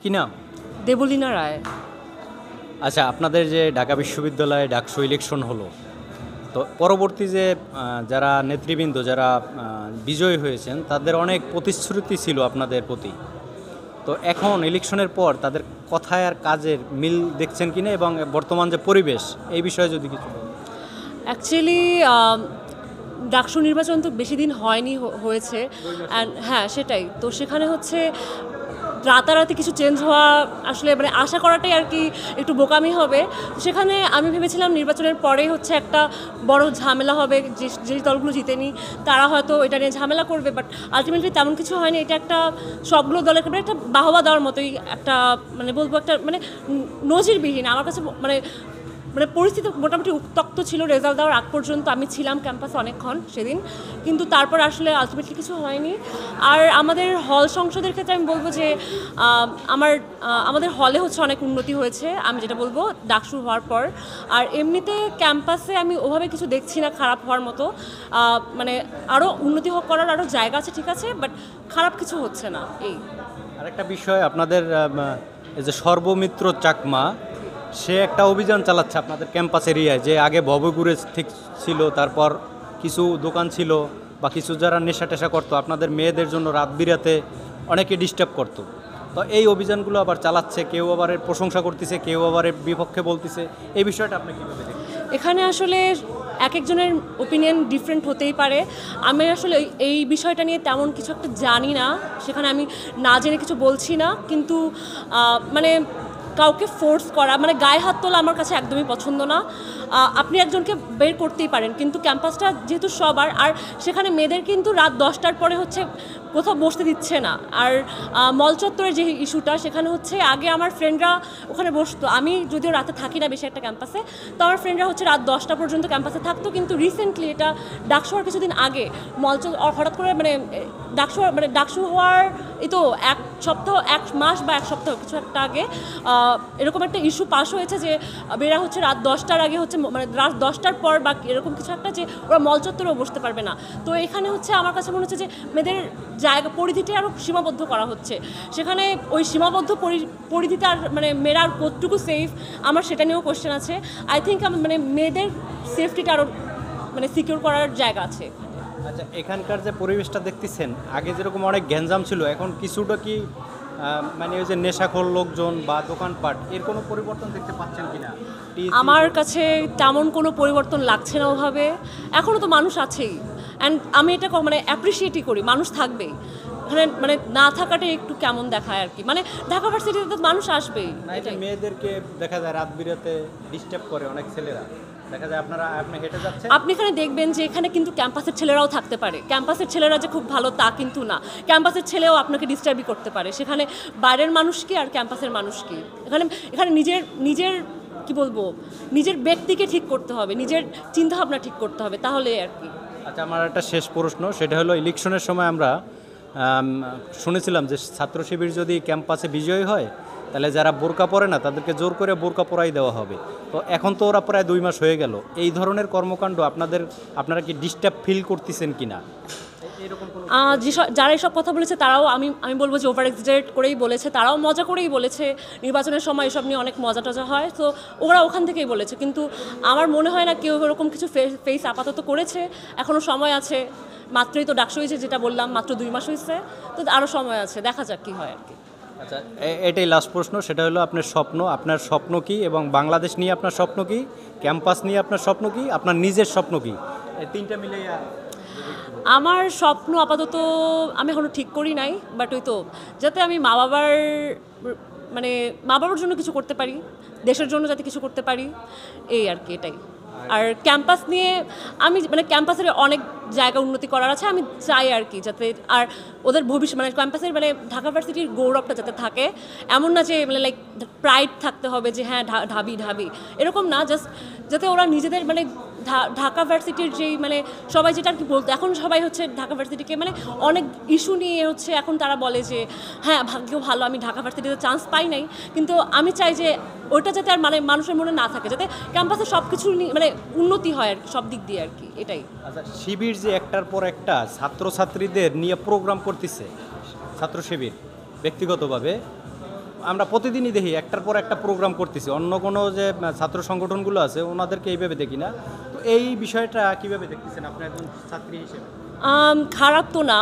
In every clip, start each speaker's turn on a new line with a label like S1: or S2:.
S1: কি নাম?
S2: দেবলীনা রায়।
S1: আচ্ছা, আপনাদের যে ঢাকা বিশ্ববিদ্যালয়ে ডাকসু ইলেকশন হলো, তো পরবর্তী যে যারা নেতৃবৃন্দ যারা বিজয়ী হয়েছেন তাদের অনেক প্রতিশ্রুতি ছিল আপনাদের প্রতি। তো এখন ইলেকশনের পর তাদের কথায় আর কাজের মিল দেখছেন কিনা, এবং বর্তমান যে পরিবেশ এই বিষয়ে যদি কিছু বলেন।
S2: অ্যাকচুয়ালি ডাকসু নির্বাচন তো বেশি দিন হয়নি, হয়েছে। অ্যান্ড হ্যাঁ, সেটাই তো, সেখানে হচ্ছে রাতারাতি কিছু চেঞ্জ হওয়া আসলে মানে আশা করাটাই আর কি একটু বোকামি হবে। সেখানে আমি ভেবেছিলাম নির্বাচনের পরে হচ্ছে একটা বড় ঝামেলা হবে, যে দলগুলো জিতেনি তারা হয়তো এটা নিয়ে ঝামেলা করবে, বাট আলটিমেটলি তেমন কিছু হয়নি। এটা একটা সবগুলো দলের একটা বাহবা দেওয়ার মতোই একটা, মানে বলবো একটা মানে নজিরবিহীন আমার কাছে, মানে মানে পরিস্থিতি মোটামুটি উত্তক্ত ছিল রেজাল্ট দেওয়ার আগ পর্যন্ত। আমি ছিলাম ক্যাম্পাসে অনেকক্ষণ সেদিন, কিন্তু তারপর আসলে আলটিমেটলি কিছু হয়নি। আর আমাদের হল সংসদের ক্ষেত্রে আমি বলবো যে আমাদের হলে হচ্ছে অনেক উন্নতি হয়েছে, আমি যেটা বলবো ডাকসু হওয়ার পর। আর এমনিতে ক্যাম্পাসে আমি ওভাবে কিছু দেখছি না খারাপ হওয়ার মতো, মানে আরও উন্নতি করার আরও জায়গা আছে, ঠিক আছে, বাট খারাপ কিছু হচ্ছে না। এই
S1: আরেকটা বিষয়, আপনাদের এই যে সর্বমিত্র চাকমা, সে একটা অভিযান চালাচ্ছে আপনাদের ক্যাম্পাস এরিয়ায়, যে আগে ভবঘুরে ঠিক ছিল, তারপর কিছু দোকান ছিল বা কিছু যারা নেশা টেশা করতো আপনাদের মেয়েদের জন্য রাত বিরাতে অনেকে ডিস্টার্ব করতো। তো এই অভিযানগুলো আবার চালাচ্ছে, কেউ আবার এর প্রশংসা করতেছে, কেউ আবার এর বিপক্ষে বলতেছে। এই বিষয়টা আপনি কীভাবে দেখেন?
S2: এখানে আসলে এক একজনের ওপিনিয়ন ডিফারেন্ট হতেই পারে। আমি আসলে এই বিষয়টা নিয়ে তেমন কিছু একটা জানি না, সেখানে আমি না জেনে কিছু বলছি না। কিন্তু মানে কাউকে ফোর্স করা, মানে গায়ে হাত তোলা আমার কাছে একদমই পছন্দ না। আপনি একজনকে বের করতেই পারেন, কিন্তু ক্যাম্পাসটা যেহেতু সবার, আর সেখানে মেয়েদের কিন্তু রাত 10টার পরে হচ্ছে কোথাও বসতে দিচ্ছে না। আর মল চত্বরের যে ইস্যুটা, সেখানে হচ্ছে আগে আমার ফ্রেন্ডরা ওখানে বসতো, আমি যদিও রাতে থাকি না বেশি একটা ক্যাম্পাসে, তো আমার ফ্রেন্ডরা হচ্ছে রাত 10টা পর্যন্ত ক্যাম্পাসে থাকতো। কিন্তু রিসেন্টলি এটা ডাকসু হওয়ার কিছুদিন আগে হঠাৎ করে মানে ডাকসু হওয়ার এই তো এক সপ্তাহ, এক মাস বা এক সপ্তাহ কিছু একটা আগে এরকম একটা ইস্যু পাস হয়েছে যে মেয়েরা হচ্ছে রাত 10টার আগে হচ্ছে, মানে রাত 10টার পর বা এরকম কিছু একটা, যে ওরা মল চত্বরেও বসতে পারবে না। তো এখানে হচ্ছে আমার কাছে মনে হচ্ছে যে মেয়েদের জায়গা পরিধিটা আরও সীমাবদ্ধ করা হচ্ছে। সেখানে ওই সীমাবদ্ধ পরিধিতে আর মানে মেয়েরা আর কতটুকু সেফ, আমার সেটা নিয়েও কোশ্চেন আছে। আই থিঙ্ক মানে মেয়েদের সেফটিটা আরও মানে সিকিউর করার জায়গা আছে।
S1: আচ্ছা, এখানকার যে পরিবেশটা দেখতেছেন, আগে যেরকম অনেক গ্যাঞ্জাম ছিল, এখন কিছুটা কি মানে ওই যে নেশাখোর লোকজন বা দোকানপাট, এর কোনো পরিবর্তন দেখতে পাচ্ছেন কিনা?
S2: আমার কাছে তেমন কোনো পরিবর্তন লাগছে না ওভাবে। এখনও তো মানুষ আছেই, অ্যান্ড আমি এটা মানে অ্যাপ্রিসিয়েটই করি, মানুষ থাকবেই এখানে, মানে না থাকাটাই একটু কেমন দেখায় আর কি। মানে ঢাকা ভার্সিটিতে তো মানুষ আসবেই।
S1: মেয়েদেরকে দেখা যায় রাত বিরাতে ডিস্টার্ব করে অনেক ছেলেরা, দেখা যায় আপনি হেঁটে যাচ্ছেন,
S2: আপনি এখানে দেখবেন যে এখানে কিন্তু ক্যাম্পাসের ছেলেরাও থাকতে পারে। ক্যাম্পাসের ছেলেরা যে খুব ভালো তা কিন্তু না, ক্যাম্পাসের ছেলেও আপনাকে ডিস্টার্বই করতে পারে। সেখানে বাইরের মানুষ কি আর ক্যাম্পাসের মানুষ কি, এখানে নিজের কি বলবো, নিজের ব্যক্তিকে ঠিক করতে হবে, নিজের চিন্তাভাবনা ঠিক করতে হবে, তাহলে আর কি।
S1: আচ্ছা, আমার একটা শেষ প্রশ্ন, সেটা হলো ইলেকশনের সময় আমরা শুনেছিলাম যে ছাত্র শিবির যদি ক্যাম্পাসে বিজয়ী হয়, তাহলে যারা বোরকা পরে না তাদেরকে জোর করে বোরকা পরাই দেওয়া হবে। তো এখন তো ওরা প্রায় 2 মাস হয়ে গেল, এই ধরনের কর্মকাণ্ড আপনারা কি ডিস্টার্ব ফিল করতেছেন কিনা?
S2: যারা এসব কথা বলেছে তারাও আমি বলবো যে ওভার এক্সিজারেট করেই বলেছে, তারাও মজা করেই বলেছে। নির্বাচনের সময় এসব নিয়ে অনেক মজা টজা হয়, তো ওরা ওখান থেকেই বলেছে। কিন্তু আমার মনে হয় না কেউ এরকম কিছু ফেস আপাতত করেছে। এখনও সময় আছে, মাত্রই তো ডাকসু হয়েছে, যেটা বললাম মাত্র 2 মাস হয়েছে, তো আরও সময় আছে, দেখা যাক কী হয় আর কি।
S1: আচ্ছা, এটাই লাস্ট প্রশ্ন, সেটা হলো আপনার স্বপ্ন কী, এবং বাংলাদেশ নিয়ে আপনার স্বপ্ন কী, ক্যাম্পাস নিয়ে আপনার স্বপ্ন কী, আপনার নিজের স্বপ্ন কী, এই তিনটা মিলে।
S2: আমার স্বপ্ন আপাতত আমি এখনও ঠিক করি নাই, বাট ওই তো যাতে আমি মা বাবার জন্য কিছু করতে পারি, দেশের জন্য যাতে কিছু করতে পারি, এই আর কি, এটাই। আর ক্যাম্পাস নিয়ে আমি মানে ক্যাম্পাসের অনেক জায়গা উন্নতি করার আছে, আমি চাই আর কি, যাতে আর ওদের ভবিষ্যৎ মানে ক্যাম্পাসের মানে ঢাকা ভার্সিটির গৌরবটা যাতে থাকে। এমন না যে মানে লাইক প্রাইড থাকতে হবে যে হ্যাঁ ঢাবি এরকম না, জাস্ট যাতে ওরা নিজেদের মানে ঢাকা ভার্সিটির যেই মানে সবাই যেটা আর কি বলতো, এখন সবাই হচ্ছে ঢাকা ভার্সিটিকে মানে অনেক ইস্যু নিয়ে হচ্ছে এখন তারা বলে যে হ্যাঁ ভাগ্য ভালো আমি ঢাকা ভার্সিটিতে চান্স পাই নাই, কিন্তু আমি চাই যে ওইটা যাতে আর মানে মানুষের মনে না থাকে, যাতে ক্যাম্পাসে সব কিছু মানে উন্নতি হয় আর কি, সব দিক দিয়ে আর কি, এটাই।
S1: আচ্ছা, শিবির যে একটার পর একটা ছাত্রছাত্রীদের নিয়ে প্রোগ্রাম করতেছে, ছাত্র শিবির ব্যক্তিগতভাবে, আমরা প্রতিদিনই দেখি একটার পর একটা প্রোগ্রাম করতেছি, অন্য কোনো যে ছাত্র সংগঠনগুলো আছে ওনাদেরকে এইভাবে দেখি না। তো এই বিষয়টা কিভাবে দেখতেছেন আপনি একজন ছাত্রী হিসেবে?
S2: খারাপ তো না,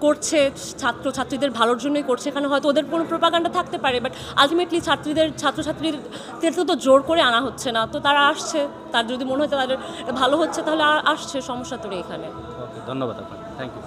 S2: করছে ছাত্রছাত্রীদের ভালোর জন্যই করছে। এখানে হয়তো ওদের কোনো প্রোপাগান্ডা থাকতে পারে, বাট আলটিমেটলি ছাত্রছাত্রীদের তো জোর করে আনা হচ্ছে না, তো তারা আসছে, তার যদি মনে হয় তাদের ভালো হচ্ছে তাহলে আসছে, সমস্যা তো নেই এখানে।
S1: ওকে, ধন্যবাদ আপনাকে, থ্যাংক ইউ।